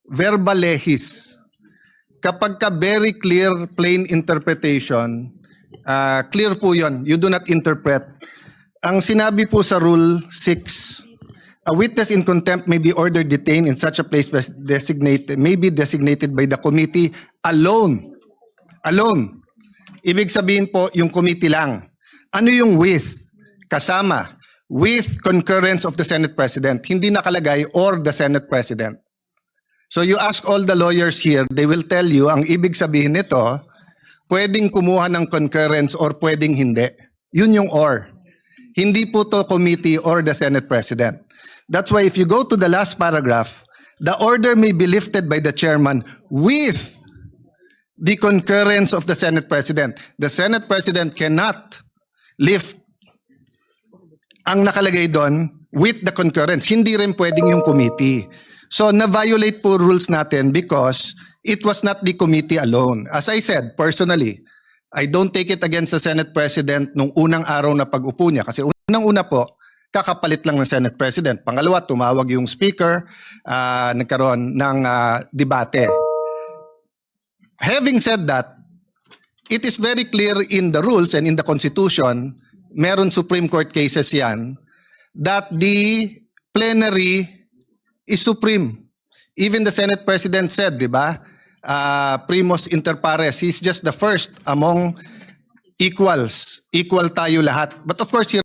verbal lehis. Kapag ka very clear, plain interpretation, clear po yun. You do not interpret. Ang sinabi po sa Rule 6, a witness in contempt may be ordered detained in such a place may be designated by the committee alone. Alone. Ibig sabihin po, yung committee lang. Ano yung with? Kasama. With concurrence of the Senate President. Hindi nakalagay or the Senate President. So you ask all the lawyers here, they will tell you, ang ibig sabihin nito, pwedeng kumuha ng concurrence or pwedeng hindi. Yun yung or. Hindi po to committee or the Senate President. That's why if you go to the last paragraph, the order may be lifted by the chairman with the concurrence of the Senate President. The Senate President cannot lift ang nakalagay doon with the concurrence. Hindi rin pwedeng yung committee. So na-violate po rules natin because it was not the committee alone. As I said, personally, I don't take it against the Senate President nung unang araw na pag-upo niya. Kasi unang-una po, kakapalit lang ng Senate President. Pangalawa, tumawag yung speaker, nagkaroon ng debate. Having said that, it is very clear in the rules and in the Constitution, meron Supreme Court cases yan, that the plenary is supreme. Even the Senate President said, di ba, primus inter pares, he's just the first among equals. Equal tayo lahat. But of course, he